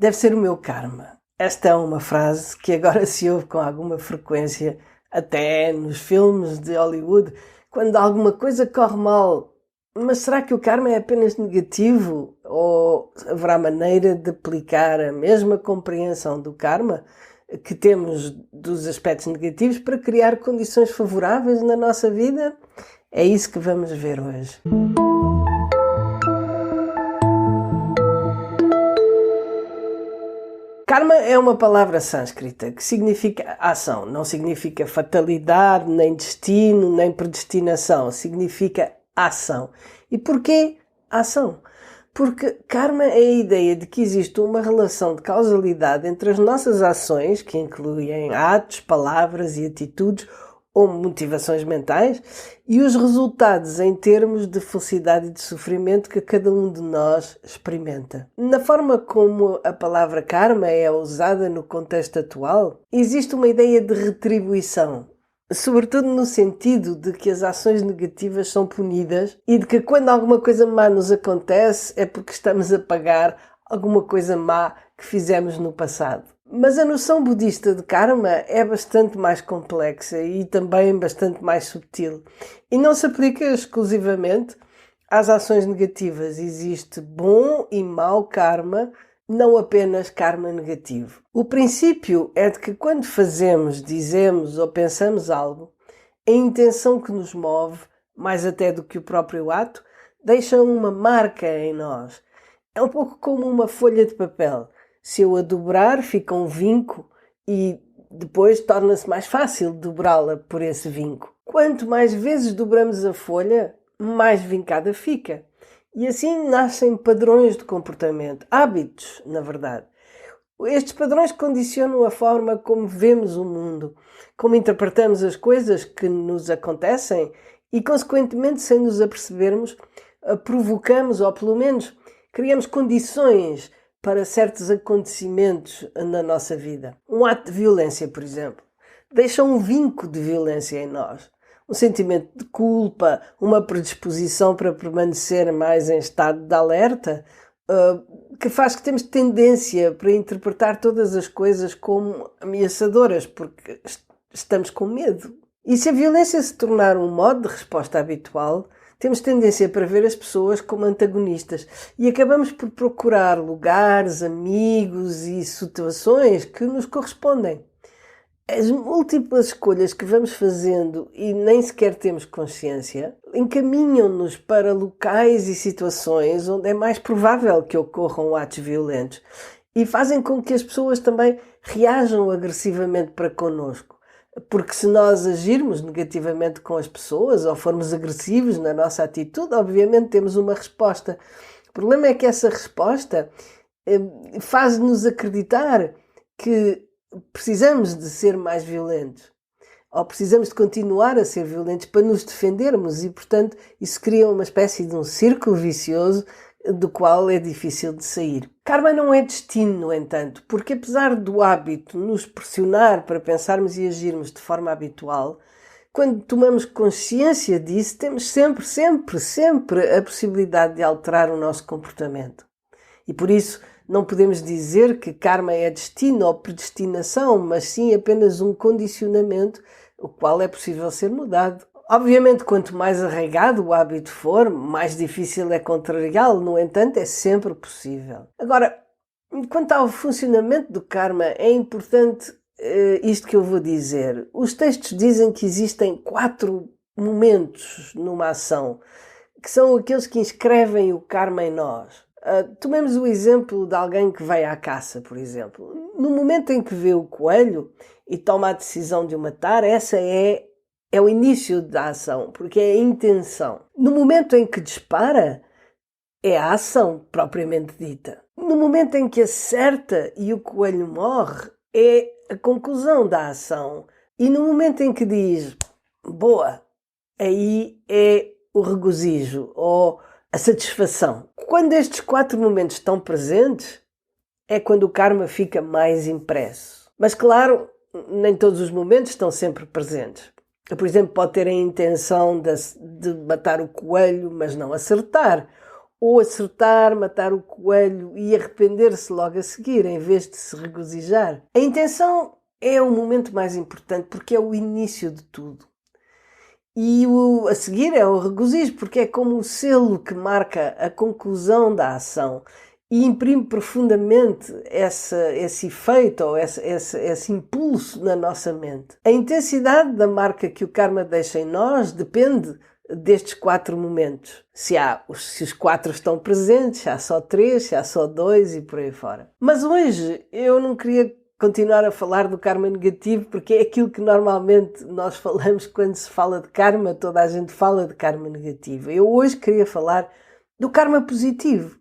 Deve ser o meu karma. Esta é uma frase que agora se ouve com alguma frequência, até nos filmes de Hollywood, quando alguma coisa corre mal. Mas será que o karma é apenas negativo? Ou haverá maneira de aplicar a mesma compreensão do karma que temos dos aspectos negativos para criar condições favoráveis na nossa vida? É isso que vamos ver hoje. Karma é uma palavra sânscrita que significa ação, não significa fatalidade, nem destino, nem predestinação, significa ação. E porquê ação? Porque karma é a ideia de que existe uma relação de causalidade entre as nossas ações, que incluem atos, palavras e atitudes, ou motivações mentais, e os resultados em termos de felicidade e de sofrimento que cada um de nós experimenta. Na forma como a palavra karma é usada no contexto atual, existe uma ideia de retribuição, sobretudo no sentido de que as ações negativas são punidas e de que quando alguma coisa má nos acontece é porque estamos a pagar alguma coisa má que fizemos no passado. Mas a noção budista de karma é bastante mais complexa e também bastante mais subtil. E não se aplica exclusivamente às ações negativas. Existe bom e mau karma, não apenas karma negativo. O princípio é de que quando fazemos, dizemos ou pensamos algo, a intenção que nos move, mais até do que o próprio ato, deixa uma marca em nós. É um pouco como uma folha de papel. Se eu a dobrar, fica um vinco e depois torna-se mais fácil dobrá-la por esse vinco. Quanto mais vezes dobramos a folha, mais vincada fica. E assim nascem padrões de comportamento, hábitos, na verdade. Estes padrões condicionam a forma como vemos o mundo, como interpretamos as coisas que nos acontecem e, consequentemente, sem nos apercebermos, provocamos ou, pelo menos, criamos condições para certos acontecimentos na nossa vida. Um ato de violência, por exemplo, deixa um vinco de violência em nós. Um sentimento de culpa, uma predisposição para permanecer mais em estado de alerta, que faz que temos tendência para interpretar todas as coisas como ameaçadoras, porque estamos com medo. E se a violência se tornar um modo de resposta habitual, temos tendência para ver as pessoas como antagonistas e acabamos por procurar lugares, amigos e situações que nos correspondem. As múltiplas escolhas que vamos fazendo e nem sequer temos consciência encaminham-nos para locais e situações onde é mais provável que ocorram atos violentos e fazem com que as pessoas também reajam agressivamente para connosco. Porque se nós agirmos negativamente com as pessoas ou formos agressivos na nossa atitude, obviamente temos uma resposta. O problema é que essa resposta faz-nos acreditar que precisamos de ser mais violentos ou precisamos de continuar a ser violentos para nos defendermos e, portanto, isso cria uma espécie de um círculo vicioso do qual é difícil de sair. Karma não é destino, no entanto, porque apesar do hábito nos pressionar para pensarmos e agirmos de forma habitual, quando tomamos consciência disso, temos sempre a possibilidade de alterar o nosso comportamento. E por isso não podemos dizer que karma é destino ou predestinação, mas sim apenas um condicionamento, o qual é possível ser mudado. Obviamente, quanto mais arraigado o hábito for, mais difícil é contrariá-lo. No entanto, é sempre possível. Agora, quanto ao funcionamento do karma, é importante isto que eu vou dizer. Os textos dizem que existem 4 momentos numa ação, que são aqueles que inscrevem o karma em nós. Tomemos o exemplo de alguém que vai à caça, por exemplo. No momento em que vê o coelho e toma a decisão de o matar, essa é o início da ação, porque é a intenção. No momento em que dispara, é a ação propriamente dita. No momento em que acerta e o coelho morre, é a conclusão da ação. E no momento em que diz, boa, aí é o regozijo ou a satisfação. Quando estes 4 momentos estão presentes, é quando o karma fica mais impresso. Mas claro, nem todos os momentos estão sempre presentes. Por exemplo, pode ter a intenção de matar o coelho, mas não acertar. ou acertar, matar o coelho e arrepender-se logo a seguir, em vez de se regozijar. A intenção é o momento mais importante, porque é o início de tudo. E a seguir é o regozijo, porque é como o selo que marca a conclusão da ação e imprime profundamente esse efeito ou esse impulso na nossa mente. A intensidade da marca que o karma deixa em nós depende destes 4 momentos. Se os 4 estão presentes, se há só 3, se há só 2 e por aí fora. Mas hoje eu não queria continuar a falar do karma negativo, porque é aquilo que normalmente nós falamos quando se fala de karma, toda a gente fala de karma negativo. Eu hoje queria falar do karma positivo.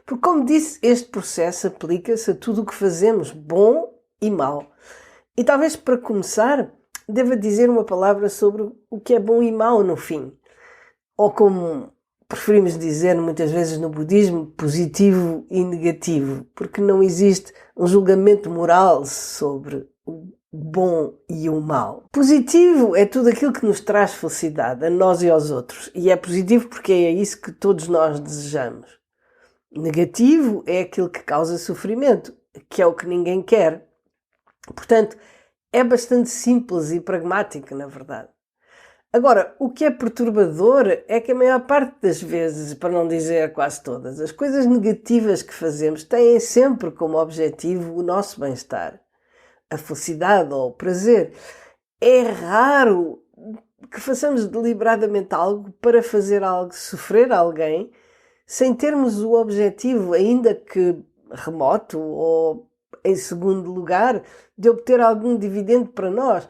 Porque, como disse, este processo aplica-se a tudo o que fazemos, bom e mau. E talvez para começar, deva dizer uma palavra sobre o que é bom e mau no fim. Ou como preferimos dizer muitas vezes no budismo, positivo e negativo, porque não existe um julgamento moral sobre o bom e o mau. Positivo é tudo aquilo que nos traz felicidade, a nós e aos outros. E é positivo porque é isso que todos nós desejamos. Negativo é aquilo que causa sofrimento, que é o que ninguém quer. Portanto, é bastante simples e pragmático, na verdade. Agora, o que é perturbador é que a maior parte das vezes, para não dizer quase todas, as coisas negativas que fazemos têm sempre como objetivo o nosso bem-estar, a felicidade ou o prazer. É raro que façamos deliberadamente algo para fazer algo sofrer alguém, sem termos o objetivo, ainda que remoto ou em segundo lugar, de obter algum dividendo para nós.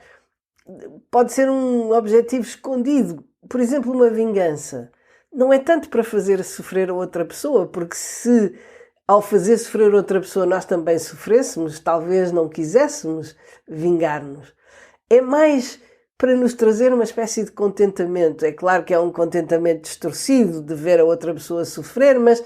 Pode ser um objetivo escondido, por exemplo, uma vingança. Não é tanto para fazer sofrer a outra pessoa, porque se ao fazer sofrer outra pessoa nós também sofrêssemos, talvez não quiséssemos vingar-nos. É mais para nos trazer uma espécie de contentamento. É claro que é um contentamento distorcido de ver a outra pessoa sofrer, mas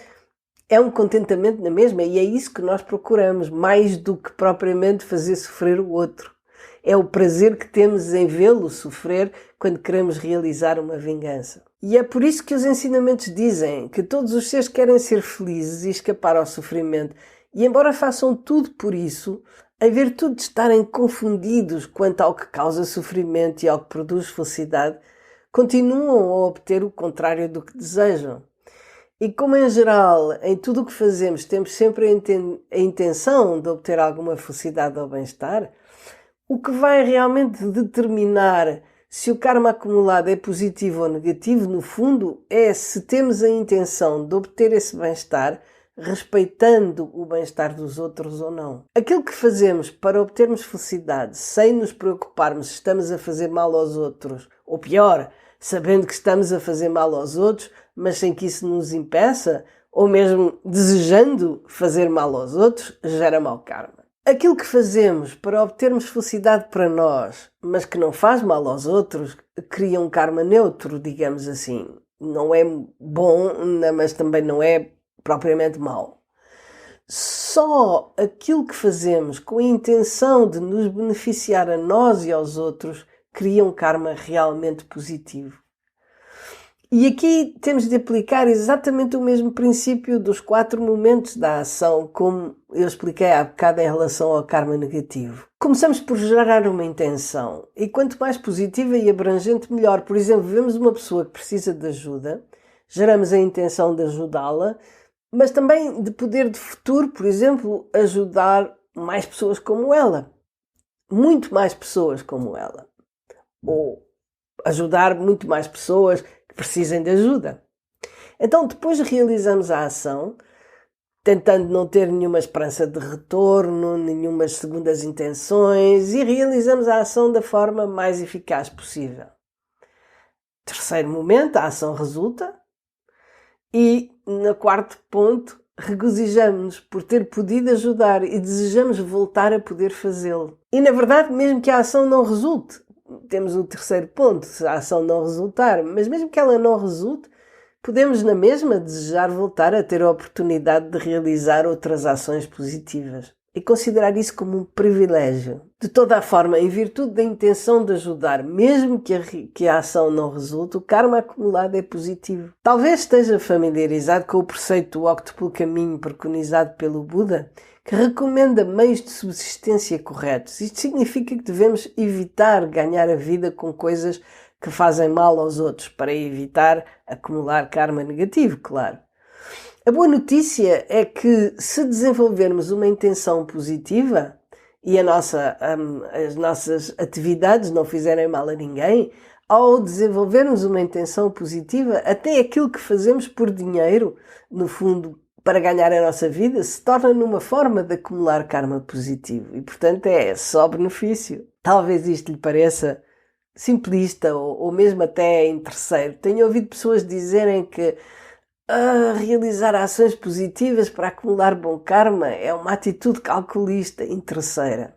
é um contentamento na mesma e é isso que nós procuramos, mais do que propriamente fazer sofrer o outro. É o prazer que temos em vê-lo sofrer quando queremos realizar uma vingança. E é por isso que os ensinamentos dizem que todos os seres querem ser felizes e escapar ao sofrimento. E embora façam tudo por isso, em virtude de estarem confundidos quanto ao que causa sofrimento e ao que produz felicidade, continuam a obter o contrário do que desejam. E como em geral, em tudo o que fazemos, temos sempre a intenção de obter alguma felicidade ou bem-estar, o que vai realmente determinar se o karma acumulado é positivo ou negativo, no fundo, é se temos a intenção de obter esse bem-estar, respeitando o bem-estar dos outros ou não. Aquilo que fazemos para obtermos felicidade, sem nos preocuparmos se estamos a fazer mal aos outros, ou pior, sabendo que estamos a fazer mal aos outros, mas sem que isso nos impeça, ou mesmo desejando fazer mal aos outros, gera mau karma. Aquilo que fazemos para obtermos felicidade para nós, mas que não faz mal aos outros, cria um karma neutro, digamos assim. Não é bom, mas também não é propriamente mau. Só aquilo que fazemos com a intenção de nos beneficiar a nós e aos outros cria um karma realmente positivo. E aqui temos de aplicar exatamente o mesmo princípio dos 4 momentos da ação, como eu expliquei há bocado em relação ao karma negativo. Começamos por gerar uma intenção, e quanto mais positiva e abrangente, melhor. Por exemplo, vemos uma pessoa que precisa de ajuda, geramos a intenção de ajudá-la, mas também de poder de futuro, por exemplo, ajudar mais pessoas como ela. Muito mais pessoas como ela. Ou ajudar muito mais pessoas que precisem de ajuda. Então, depois realizamos a ação, tentando não ter nenhuma esperança de retorno, nenhumas segundas intenções, e realizamos a ação da forma mais eficaz possível. Terceiro momento, a ação resulta. E, no 4º ponto, regozijamos-nos por ter podido ajudar e desejamos voltar a poder fazê-lo. E, na verdade, mesmo que a ação não resulte, temos o 3º ponto, se a ação não resultar, mas mesmo que ela não resulte, podemos na mesma desejar voltar a ter a oportunidade de realizar outras ações positivas. e considerar isso como um privilégio. De toda a forma, em virtude da intenção de ajudar, mesmo que a ação não resulte, o karma acumulado é positivo. Talvez esteja familiarizado com o preceito do octuplo caminho preconizado pelo Buda, que recomenda meios de subsistência corretos. Isto significa que devemos evitar ganhar a vida com coisas que fazem mal aos outros, para evitar acumular karma negativo, claro. A boa notícia é que, se desenvolvermos uma intenção positiva e as nossas atividades não fizerem mal a ninguém, ao desenvolvermos uma intenção positiva, até aquilo que fazemos por dinheiro, no fundo, para ganhar a nossa vida, se torna numa forma de acumular karma positivo. E, portanto, é só benefício. Talvez isto lhe pareça simplista ou mesmo até interesseiro. Tenho ouvido pessoas dizerem que realizar ações positivas para acumular bom karma é uma atitude calculista, interesseira.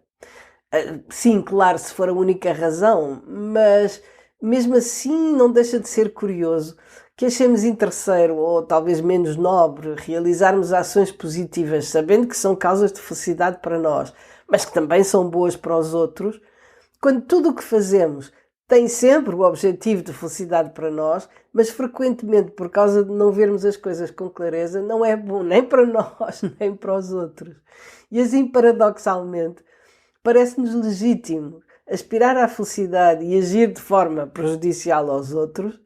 Sim, claro, se for a única razão, mas mesmo assim não deixa de ser curioso que achemos interesseiro ou talvez menos nobre realizarmos ações positivas, sabendo que são causas de felicidade para nós, mas que também são boas para os outros, quando tudo o que fazemos tem sempre o objetivo de felicidade para nós, mas frequentemente, por causa de não vermos as coisas com clareza, não é bom nem para nós, nem para os outros. E assim, paradoxalmente, parece-nos legítimo aspirar à felicidade e agir de forma prejudicial aos outros,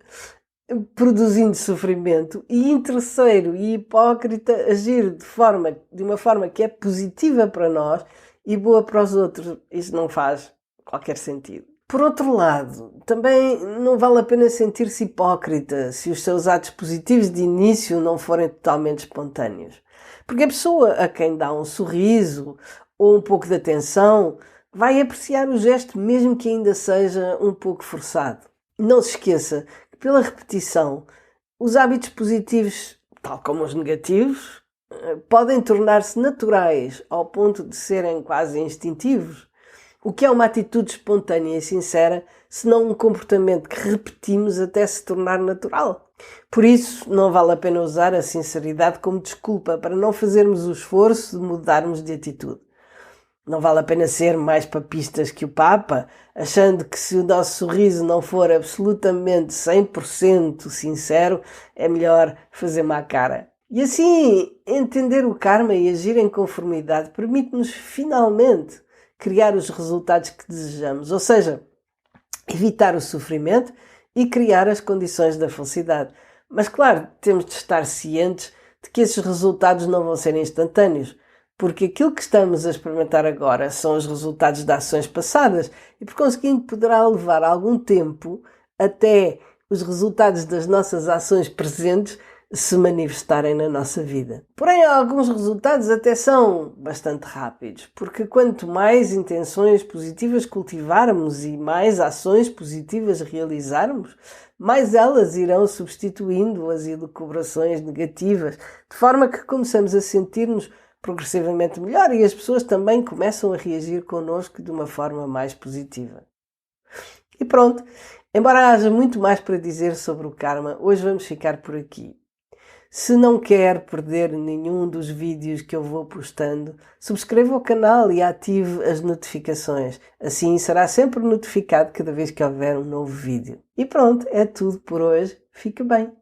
produzindo sofrimento, e interesseiro e hipócrita agir de uma forma que é positiva para nós e boa para os outros. Isso não faz qualquer sentido. Por outro lado, também não vale a pena sentir-se hipócrita se os seus atos positivos de início não forem totalmente espontâneos. Porque a pessoa a quem dá um sorriso ou um pouco de atenção vai apreciar o gesto mesmo que ainda seja um pouco forçado. Não se esqueça que, pela repetição, os hábitos positivos, tal como os negativos, podem tornar-se naturais ao ponto de serem quase instintivos. O que é uma atitude espontânea e sincera, senão um comportamento que repetimos até se tornar natural. Por isso, não vale a pena usar a sinceridade como desculpa para não fazermos o esforço de mudarmos de atitude. Não vale a pena ser mais papistas que o Papa, achando que se o nosso sorriso não for absolutamente 100% sincero, é melhor fazer má cara. E assim, entender o karma e agir em conformidade permite-nos finalmente criar os resultados que desejamos, ou seja, evitar o sofrimento e criar as condições da felicidade. Mas claro, temos de estar cientes de que esses resultados não vão ser instantâneos, porque aquilo que estamos a experimentar agora são os resultados de ações passadas e, por conseguinte, poderá levar algum tempo até os resultados das nossas ações presentes se manifestarem na nossa vida. Porém, alguns resultados até são bastante rápidos, porque quanto mais intenções positivas cultivarmos e mais ações positivas realizarmos, mais elas irão substituindo as elucubrações negativas, de forma que começamos a sentir-nos progressivamente melhor e as pessoas também começam a reagir connosco de uma forma mais positiva. E pronto, embora haja muito mais para dizer sobre o karma, hoje vamos ficar por aqui. Se não quer perder nenhum dos vídeos que eu vou postando, subscreva o canal e ative as notificações. Assim será sempre notificado cada vez que houver um novo vídeo. E pronto, é tudo por hoje. Fique bem!